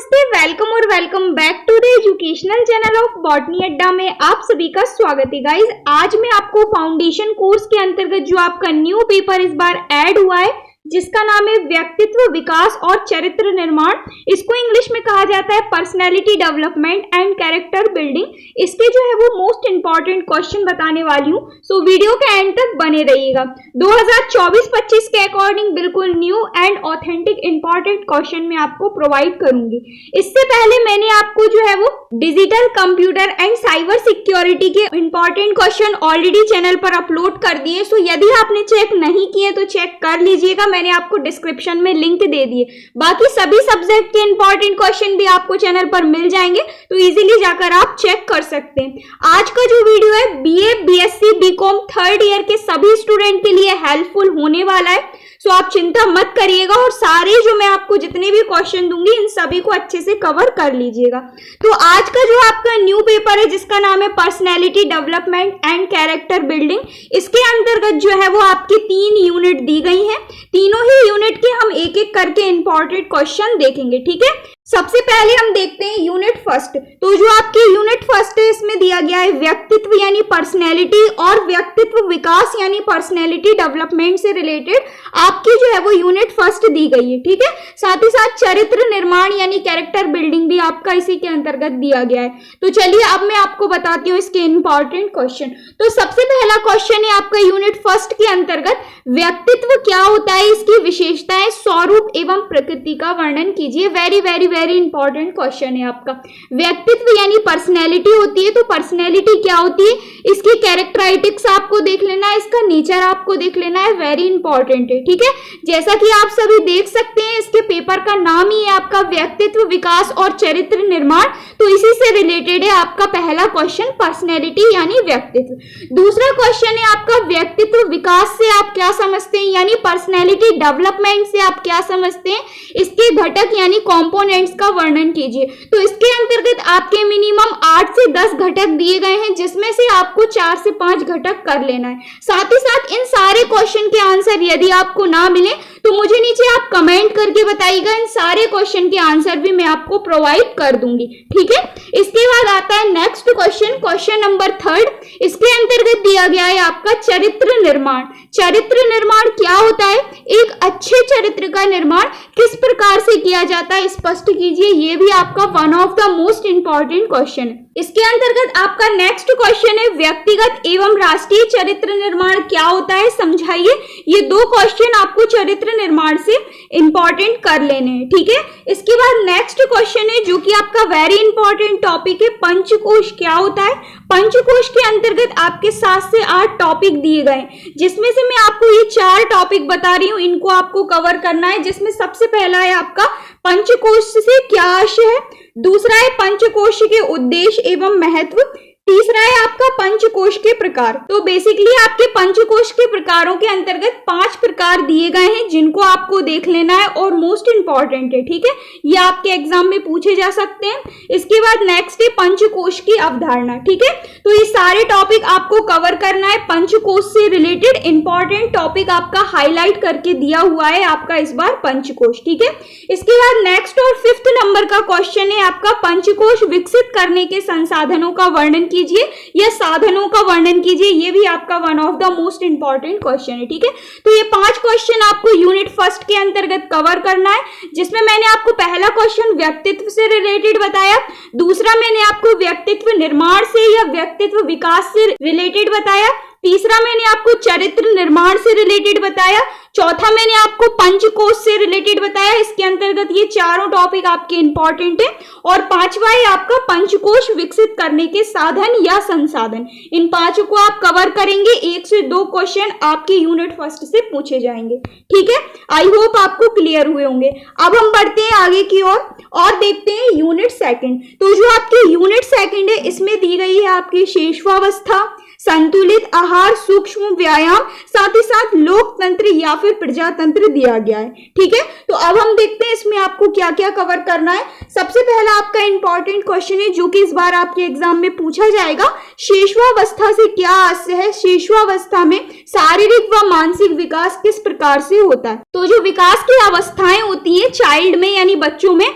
नमस्ते, वेलकम और welcome back to the educational channel of botany Adda में आप सभी का स्वागत है। गाइज, आज मैं आपको फाउंडेशन कोर्स के अंतर्गत जो आपका न्यू पेपर इस बार ऐड हुआ है जिसका नाम है व्यक्तित्व विकास और चरित्र निर्माण, इसको इंग्लिश में कहा जाता है personality development and character building. इसके जो है वो मोस्ट इंपॉर्टेंट क्वेश्चन बताने वाली हूँ, सो वीडियो के एंड तक बने रहिएगा। 2024-25 के अकॉर्डिंग बिल्कुल new and authentic important question मैं आपको प्रोवाइड करूंगी। इससे पहले मैंने आपको जो है वो digital computer and cyber security के इंपॉर्टेंट क्वेश्चन ऑलरेडी चैनल पर अपलोड कर दिए, सो यदि आपने चेक नहीं किए तो चेक कर लीजिएगा, मैंने आपको डिस्क्रिप्शन में लिंक दे दिए। बाकी सभी सब्जेक्ट के इंपॉर्टेंट क्वेश्चन भी आपको चैनल पर मिल जाएंगे, तो इजीली जाकर आप चेक कर सकते हैं। आज का जो वीडियो है BA, BSc, BCom third year के सभी स्टूडेंट के लिए हेल्पफुल होने वाला है, सो आप चिंता मत करिएगा और सारे जो मैं आपको जितने भी क्वेश्चन दूंगी इन सभी को अच्छे से कवर कर लीजिएगा। तो आज का जो आपका न्यू पेपर है जिसका नाम है personality development and character building, इसके अंतर्गत जो है वो आपकी 3 यूनिट दी गई हैं। तीनों ही यूनिट के हम एक एक करके इंपॉर्टेंट क्वेश्चन देखेंगे, ठीक है। सबसे पहले हम देखते हैं यूनिट फर्स्ट। तो जो आपकी यूनिट फर्स्ट है इसमें दिया गया है व्यक्तित्व यानी पर्सनैलिटी और व्यक्तित्व विकास यानी पर्सनैलिटी डेवलपमेंट से रिलेटेड आपकी जो है वो यूनिट फर्स्ट दी गई है, ठीक है। साथ ही साथ चरित्र निर्माण यानी कैरेक्टर बिल्डिंग भी आपका इसी के अंतर्गत दिया गया है। तो चलिए अब मैं आपको बताती हूँ इसके इंपॉर्टेंट क्वेश्चन। तो सबसे पहला क्वेश्चन है आपका यूनिट फर्स्ट के अंतर्गत व्यक्तित्व क्या होता है, इसकी विशेषताएं, स्वरूप एवं प्रकृति का वर्णन कीजिए। वेरी इंपॉर्टेंट क्वेश्चन है आपका। व्यक्तित्व यानी पर्सनैलिटी होती है, तो पर्सनैलिटी क्या होती है, इसकी कैरेक्टरिस्टिक्स आपको देख लेना है, इसका नेचर आपको देख लेना है, वेरी इंपॉर्टेंट है, ठीक है। जैसा कि आप सभी देख सकते हैं इसके पेपर का नाम ही है आपका व्यक्तित्व विकास और चरित्र निर्माण, तो इसी से रिलेटेड है आपका पहला क्वेश्चन पर्सनैलिटी यानी व्यक्तित्व। दूसरा क्वेश्चन है आपका व्यक्तित्व विकास से आप क्या समझते हैं यानी पर्सनैलिटी डेवलपमेंट से आप क्या समझते हैं, इसके घटक यानी कॉम्पोनेंट्स का वर्णन कीजिए। तो इसके अंतर्गत आपके मिनिमम 8 से 10 घटक दिए गए हैं जिसमें से आपको 4 से 5 घटक कर लेना है। साथ ही साथ इन सारे क्वेश्चन के आंसर यदि आपको ना मिले तो मुझे नीचे आप कमेंट करके बताइएगा, इन सारे क्वेश्चन के आंसर भी मैं आपको प्रोवाइड कर दूंगी, ठीक है। इसके बाद आता है नेक्स्ट क्वेश्चन, क्वेश्चन नंबर 3। इसके अंतर्गत दिया गया है आपका चरित्र निर्माण। चरित्र निर्माण क्या होता है, एक अच्छे चरित्र का निर्माण किस प्रकार से किया जाता है स्पष्ट कीजिए। ये भी आपका one of the most important question है। इसके अंतर्गत आपका नेक्स्ट क्वेश्चन है व्यक्तिगत एवं राष्ट्रीय चरित्र निर्माण क्या होता है समझाइए। ये 2 क्वेश्चन आपको चरित्र निर्माण से इंपॉर्टेंट कर लेने हैं, ठीक है। इसके बाद नेक्स्ट क्वेश्चन है जो कि आपका वेरी इंपॉर्टेंट टॉपिक है, पंचकोश क्या होता है। पंचकोश के अंतर्गत आपके 7 से 8 टॉपिक दिए गए जिसमें से मैं आपको ये 4 टॉपिक बता रही हूँ, इनको आपको कवर करना है। जिसमें सबसे पहला है आपका पंचकोश से क्या आशय है, दूसरा है पंचकोश के उद्देश्य एवं महत्व, तीसरा है आपका पंचकोश के प्रकार। तो बेसिकली आपके पंचकोश के प्रकारों के अंतर्गत 5 प्रकार दिए गए हैं जिनको आपको देख लेना है और मोस्ट इंपॉर्टेंट है, ठीक है। ये आपके एग्जाम में पूछे जा सकते हैं। इसके बाद नेक्स्ट है पंचकोश की अवधारणा, ठीक है। तो ये सारे टॉपिक आपको कवर करना है। पंचकोश से रिलेटेड इंपॉर्टेंट टॉपिक आपका हाईलाइट करके दिया हुआ है आपका इस बार पंचकोश, ठीक है। इसके बाद नेक्स्ट और 5th नंबर का क्वेश्चन है आपका पंचकोश विकसित करने के संसाधनों का वर्णन कीजिए या साधनों का वर्णन कीजिए। ये भी आपका one of the most important question है, ठीक है। तो ये 5 क्वेश्चन आपको यूनिट फर्स्ट के अंतर्गत कवर करना है, जिसमें मैंने आपको पहला क्वेश्चन व्यक्तित्व से रिलेटेड बताया, दूसरा मैंने आपको व्यक्तित्व निर्माण से या व्यक्तित्व विकास से रिलेटेड बताया, तीसरा मैंने आपको चरित्र निर्माण से रिलेटेड बताया, चौथा मैंने आपको पंचकोश से रिलेटेड बताया। इसके अंतर्गत ये चारों टॉपिक आपके इंपॉर्टेंट है। और 5वां है आपका पंचकोश विकसित करने के साधन या संसाधन। इन 5 को आप कवर करेंगे, 1 से 2 क्वेश्चन आपके यूनिट फर्स्ट से पूछे जाएंगे, ठीक है। आई होप आपको क्लियर हुए होंगे। अब हम बढ़ते हैं आगे की ओर और देखते हैं यूनिट सेकंड। तो जो आपकी यूनिट सेकंड है इसमें दी गई है आपकी शेषवावस्था, संतुलित आहार, सूक्ष्म व्यायाम, साथ ही साथ लोकतंत्र या फिर प्रजातंत्र दिया गया है, ठीक है। तो अब हम देखते हैं इसमें आपको क्या क्या कवर करना है। सबसे पहला आपका इंपॉर्टेंट क्वेश्चन है जो कि इस बार आपके एग्जाम में पूछा जाएगा, शेषवावस्था से क्या आशय है। शेषवावस्था में शारीरिक व मानसिक विकास किस प्रकार से होता है। तो जो विकास की अवस्थाएं होती है चाइल्ड में यानी बच्चों में,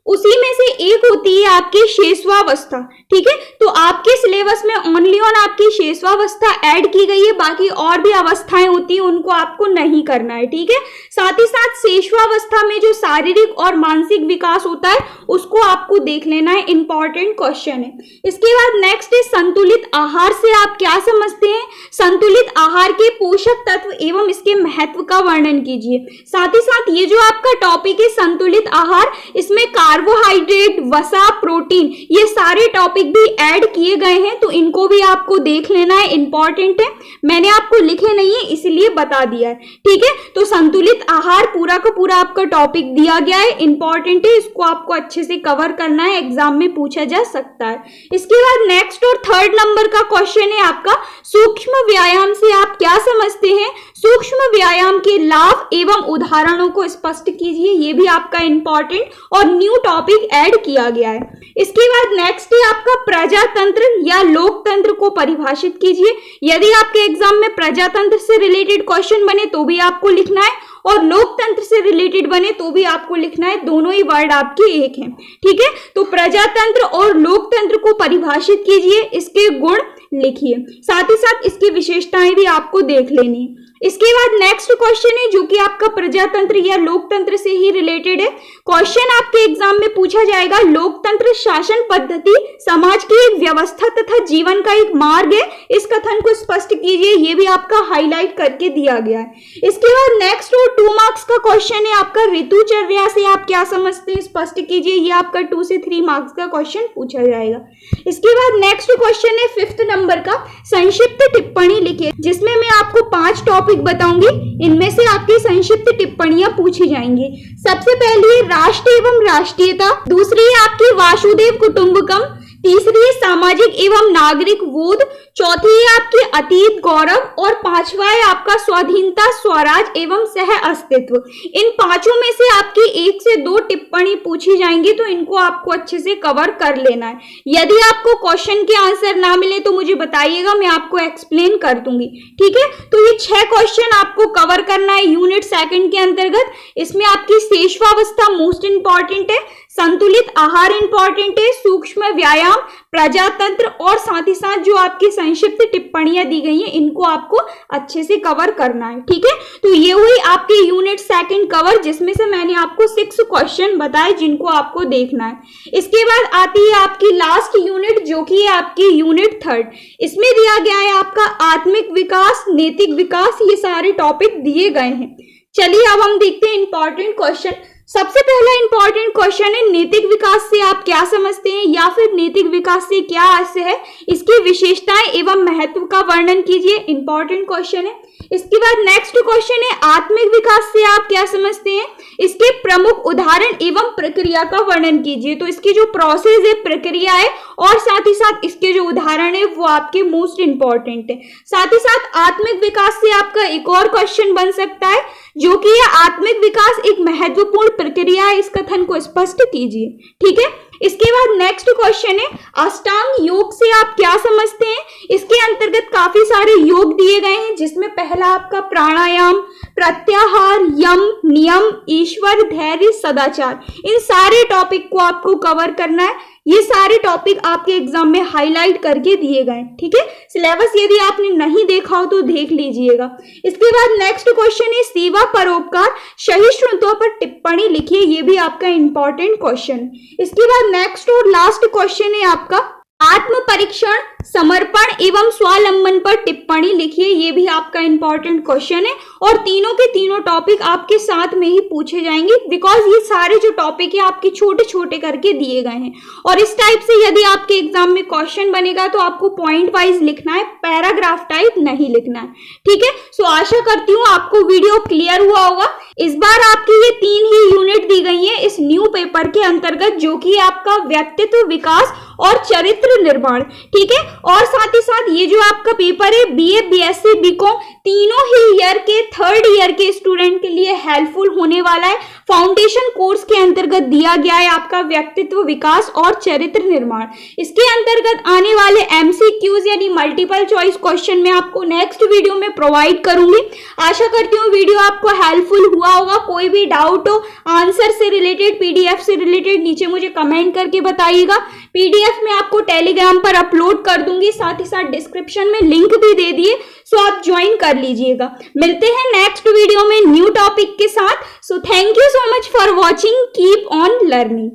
उसी में से एक होती है आपकी शेषवावस्था। ठीक है, तो आपके सिलेबस में ओनली ऑन आपकी शेषवावस्था ऐड की गई है, बाकी और भी अवस्थाएं होती हैं उनको आपको नहीं करना है। ठीक है, साथ ही साथ शेषवावस्था में जो शारीरिक और मानसिक विकास होता है उसको आपको देख लेना है, इंपॉर्टेंट क्वेश्चन है। इसके बाद नेक्स्ट है संतुलित आहार से आप क्या समझते हैं। संतुलित आहार के पोषक तत्व एवं इसके महत्व का वर्णन कीजिए। साथ ही साथ ये जो आपका टॉपिक है संतुलित आहार, इसमें कार्बोहाइड्रेट, वसा, प्रोटीन ये सारे टॉपिक भी ऐड किए गए हैं, तो इनको भी आपको देख लेना है, इंपॉर्टेंट है। मैंने आपको लिखे नहीं है इसलिए बता दिया है। ठीक है, तो संतुलित आहार पूरा का पूरा आपका टॉपिक दिया गया है, इंपॉर्टेंट है, इसको आपको अच्छे से कवर करना है, एग्जाम में पूछा जा सकता है। इसके बाद नेक्स्ट और थर्ड नंबर का क्वेश्चन है आपका सूक्ष्म व्यायाम से आप क्या समझते हैं। सूक्ष्म व्यायाम के लाभ एवं उदाहरणों को स्पष्ट कीजिए, ये भी आपका इंपॉर्टेंट और न्यू टॉपिक ऐड किया गया है। इसके बाद नेक्स्ट है आपका प्रजातंत्र या लोकतंत्र को परिभाषित कीजिए। यदि आपके एग्जाम में प्रजातंत्र से रिलेटेड क्वेश्चन बने तो भी आपको लिखना है, और लोकतंत्र से रिलेटेड बने तो भी आपको लिखना है, दोनों ही वर्ड आपके एक हैं। ठीक है, तो प्रजातंत्र और लोकतंत्र को परिभाषित कीजिए, इसके गुण लिखिए, साथ ही साथ इसकी विशेषताएं भी आपको देख लेनी है। इसके बाद नेक्स्ट क्वेश्चन है जो कि आपका प्रजातंत्र या लोकतंत्र से ही रिलेटेड है। क्वेश्चन आपके एग्जाम में पूछा जाएगा, लोकतंत्र शासन पद्धति समाज की एक व्यवस्था तथा जीवन का एक मार्ग है, इस कथन को स्पष्ट कीजिए, ये भी आपका हाईलाइट करके दिया गया है। इसके बाद नेक्स्ट और 2 मार्क्स का क्वेश्चन है आपका ऋतुचर्या से आप क्या समझते हैं, स्पष्ट कीजिए, ये आपका 2 से 3 मार्क्स का क्वेश्चन पूछा जाएगा। इसके बाद नेक्स्ट क्वेश्चन है 5th नंबर का, संक्षिप्त टिप्पणी लिखिए, जिसमें मैं आपको 5 टॉपिक बताऊंगी, इनमें से आपकी संक्षिप्त टिप्पणियां पूछी जाएंगी। सबसे पहली है राष्ट्र एवं राष्ट्रीयता, दूसरी है आपकी वासुदेव कुटुंबकम, तीसरी है सामाजिक एवं नागरिक बोध, चौथी है आपकी अतीत गौरव, और 5वां है आपका स्वाधीनता, स्वराज एवं सह अस्तित्व। इन 5 में से आपकी 1 से 2 टिप्पणी पूछी जाएंगी, तो इनको आपको अच्छे से कवर कर लेना है। यदि आपको क्वेश्चन के आंसर ना मिले तो मुझे बताइएगा, मैं आपको एक्सप्लेन कर दूंगी। ठीक है, तो ये 6 क्वेश्चन आपको कवर करना है यूनिट 2 के अंतर्गत। इसमें आपकी शेषवावस्था मोस्ट इंपॉर्टेंट है, संतुलित आहार इंपॉर्टेंट है, सूक्ष्म व्यायाम, प्रजातंत्र, और साथ ही साथ जो आपकी संक्षिप्त टिप्पणियां दी गई हैं इनको आपको अच्छे से कवर करना है। ठीक है, तो ये हुई आपकी यूनिट 2 कवर, जिसमें से मैंने आपको 6 क्वेश्चन बताए जिनको आपको देखना है। इसके बाद आती है आपकी लास्ट यूनिट जो कि है आपकी यूनिट 3। इसमें दिया गया है आपका आत्मिक विकास, नैतिक विकास, ये सारे टॉपिक दिए गए हैं। चलिए अब हम देखते हैं इंपॉर्टेंट क्वेश्चन। सबसे पहला इंपॉर्टेंट क्वेश्चन है नैतिक विकास से आप क्या समझते हैं, या फिर नैतिक विकास से क्या अर्थ है, इसकी विशेषताएं एवं महत्व का वर्णन कीजिए, इंपॉर्टेंट क्वेश्चन है। इसके बाद नेक्स्ट क्वेश्चन है आत्मिक विकास से आप क्या समझते हैं, इसके प्रमुख उदाहरण एवं प्रक्रिया का वर्णन कीजिए। तो इसकी जो प्रोसेस है, प्रक्रिया है, और साथ ही साथ इसके जो उदाहरण है वो आपके मोस्ट इंपॉर्टेंट है। साथ ही साथ आत्मिक विकास से आपका एक और क्वेश्चन बन सकता है जो कि आत्मिक विकास एक महत्वपूर्ण प्रक्रिया है, इस कथन को स्पष्ट कीजिए। ठीक है, इसके बाद नेक्स्ट क्वेश्चन है अष्टांग योग से आप क्या समझते हैं। इसके अंतर्गत काफी सारे योग दिए गए हैं, जिसमें पहला आपका प्राणायाम, प्रत्याहार, यम, नियम, ईश्वर, धैर्य, सदाचार, इन सारे टॉपिक को आपको कवर करना है। ये सारे टॉपिक आपके एग्जाम में हाईलाइट करके दिए गए। ठीक है, सिलेबस यदि आपने नहीं देखा हो तो देख लीजिएगा। इसके बाद नेक्स्ट क्वेश्चन है सेवा परोपकार, सहिष्णुता पर टिप्पणी लिखिए, ये भी आपका इंपॉर्टेंट क्वेश्चन। इसके बाद नेक्स्ट और लास्ट क्वेश्चन है आपका आत्म परीक्षण, समर्पण एवं स्वावलंबन पर टिप्पणी लिखिए, ये भी आपका इंपॉर्टेंट क्वेश्चन है। और तीनों के तीनों टॉपिक आपके साथ में ही पूछे जाएंगे, बिकॉज ये सारे जो टॉपिक है आपके छोटे छोटे करके दिए गए हैं। और इस टाइप से यदि आपके एग्जाम में क्वेश्चन बनेगा तो आपको पॉइंट वाइज लिखना है, पैराग्राफ टाइप नहीं लिखना है। ठीक है, सो आशा करती हूँ आपको वीडियो क्लियर हुआ होगा। इस बार आपकी ये 3 ही यूनिट दी गई है इस न्यू पेपर के अंतर्गत, जो कि आपका व्यक्तित्व विकास और चरित्र निर्माण। ठीक है, और साथ ही साथ ये जो आपका पेपर है बीए, बीएससी, बीकॉम तीनों ही ईयर के 3rd ईयर के स्टूडेंट के लिए हेल्पफुल होने वाला है। फाउंडेशन कोर्स के अंतर्गत दिया गया है आपका व्यक्तित्व विकास और चरित्र निर्माण। इसके अंतर्गत आने वाले एमसीक्यूज यानी मल्टीपल चॉइस क्वेश्चन में आपको नेक्स्ट वीडियो में प्रोवाइड करूंगी। आशा करती हूँ वीडियो आपको हेल्पफुल हुआ होगा। कोई भी डाउट हो आंसर से रिलेटेड, पीडीएफ से रिलेटेड, नीचे मुझे कमेंट करके बताइएगा। पीडीएफ में आपको टेलीग्राम पर अपलोड कर दूंगी, साथ ही साथ डिस्क्रिप्शन में लिंक भी दे दिए, सो आप ज्वाइन कर लीजिएगा। मिलते हैं नेक्स्ट वीडियो में न्यू टॉपिक के साथ। So thank you so much for watching, keep on learning.